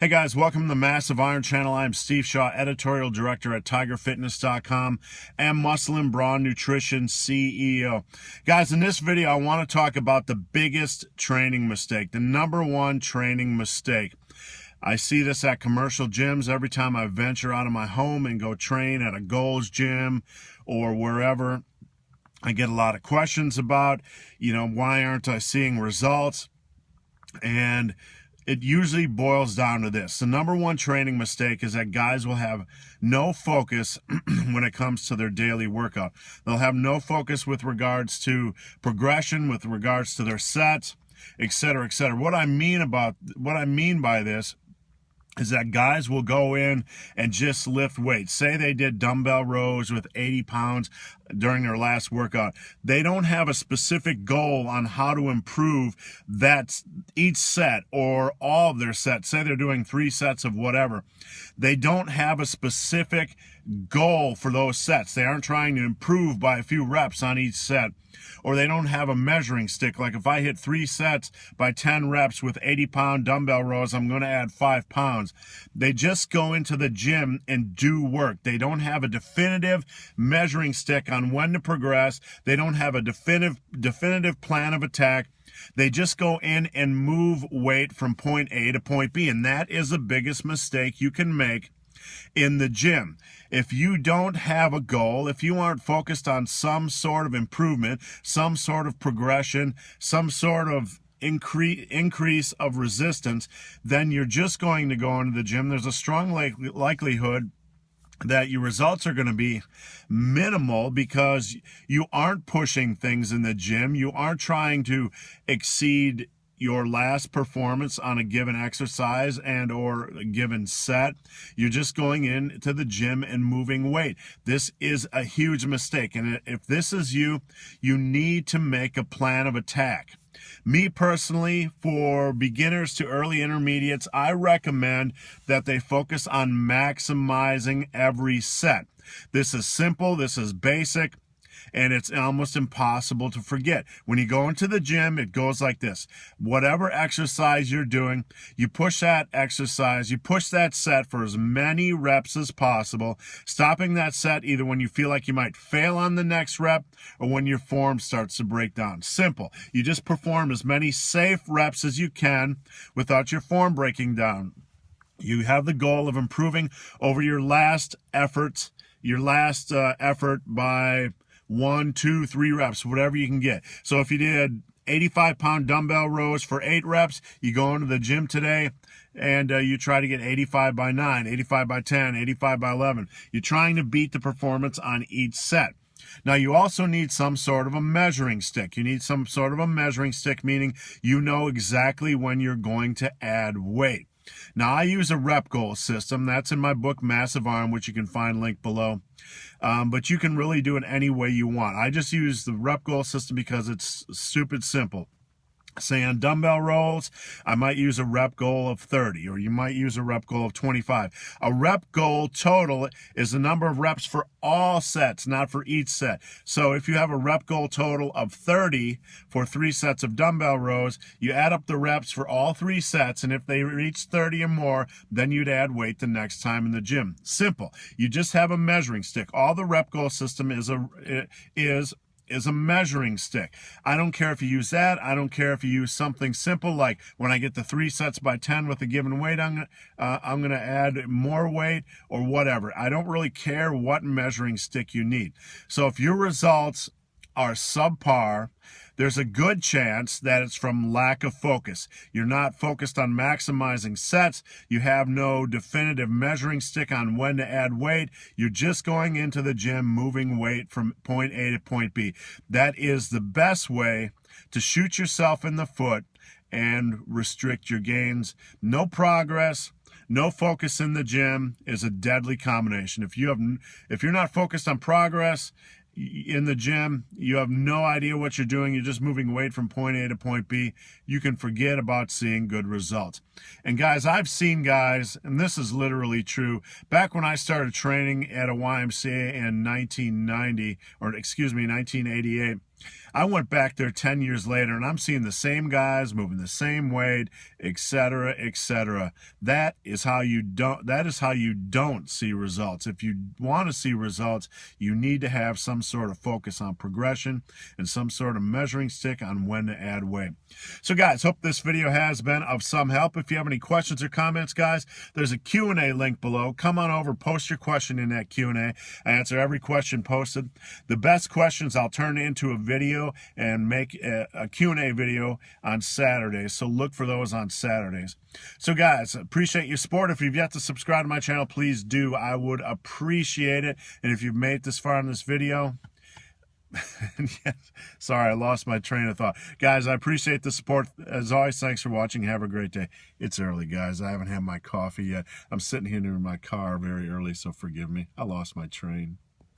Hey guys, welcome to the Massive Iron Channel. I'm Steve Shaw, editorial director at TigerFitness.com and Muscle and Brawn Nutrition CEO. Guys, in this video, I want to talk about the biggest training mistake, the number one training mistake. I see this at commercial gyms every time I venture out of my home and go train at a Gold's Gym or wherever. I get a lot of questions about, why aren't I seeing results? And it usually boils down to this. The number one training mistake is that guys will have no focus when it comes to their daily workout. They'll have no focus with regards to progression, with regards to their sets, etc., etc. What I mean by this is that guys will go in and just lift weights. Say they did dumbbell rows with 80 pounds during their last workout. They don't have a specific goal on how to improve that each set or all of their sets. Say they're doing 3 sets of whatever. They don't have a specific goal for those sets. They aren't trying to improve by a few reps on each set. Or they don't have a measuring stick. Like if I hit 3 sets by 10 reps with 80-pound dumbbell rows, I'm going to add 5 pounds. They just go into the gym and do work. They don't have a definitive measuring stick on when to progress. They don't have a definitive plan of attack. They just go in and move weight from point A to point B. And that is the biggest mistake you can make in the gym. If you don't have a goal, if you aren't focused on some sort of improvement, some sort of progression, some sort of increase of resistance, then you're just going to go into the gym. There's a strong likelihood that your results are going to be minimal because you aren't pushing things in the gym. You aren't trying to exceed your last performance on a given exercise and or a given set. You're just going into the gym and moving weight. This is a huge mistake. And if this is you, you need to make a plan of attack. Me personally, for beginners to early intermediates, I recommend that they focus on maximizing every set. This is simple, this is basic, and it's almost impossible to forget. When you go into the gym, it goes like this. Whatever exercise you're doing, you push that exercise, you push that set for as many reps as possible, stopping that set either when you feel like you might fail on the next rep or when your form starts to break down. Simple. You just perform as many safe reps as you can without your form breaking down. You have the goal of improving over your last effort by 1, 2, 3 reps, whatever you can get. So if you did 85-pound dumbbell rows for 8 reps, you go into the gym today and you try to get 85 by 9, 85 by 10, 85 by 11. You're trying to beat the performance on each set. Now, you also need some sort of a measuring stick. You need some sort of a measuring stick, meaning you know exactly when you're going to add weight. Now, I use a rep goal system. That's in my book, Massive Arm, which you can find linked below. But you can really do it any way you want. I just use the rep goal system because it's stupid simple. Say on dumbbell rolls, I might use a rep goal of 30, or you might use a rep goal of 25. A rep goal total is the number of reps for all sets, not for each set. So if you have a rep goal total of 30 for 3 sets of dumbbell rows, you add up the reps for all 3 sets, and if they reach 30 or more, then you'd add weight the next time in the gym. Simple. You just have a measuring stick. All the rep goal system is a measuring stick. I don't care if you use that. I don't care if you use something simple like when I get the 3 sets by 10 with a given weight, I'm going to add more weight or whatever. I don't really care what measuring stick you need. So if your results are subpar, there's a good chance that it's from lack of focus. You're not focused on maximizing sets. You have no definitive measuring stick on when to add weight. You're just going into the gym, moving weight from point A to point B. That is the best way to shoot yourself in the foot and restrict your gains. No progress, no focus in the gym is a deadly combination. If you're not focused on progress in the gym, you have no idea what you're doing, you're just moving weight from point A to point B, you can forget about seeing good results. And guys, I've seen guys, and this is literally true, back when I started training at a YMCA in 1988, I went back there 10 years later, and I'm seeing the same guys moving the same weight, etc., etc. That is how you don't see results. If you want to see results, you need to have some sort of focus on progression and some sort of measuring stick on when to add weight. So guys, hope this video has been of some help. If you have any questions or comments, guys, there's a Q&A link below. Come on over, post your question in that Q&A. I answer every question posted. The best questions I'll turn into a video and make a Q&A video on Saturdays. So look for those on Saturdays. So guys, appreciate your support. If you've yet to subscribe to my channel, please do. I would appreciate it. And if you've made it this far in this video, sorry, I lost my train of thought. Guys, I appreciate the support. As always, thanks for watching. Have a great day. It's early, guys. I haven't had my coffee yet. I'm sitting here in my car very early, so forgive me. I lost my train.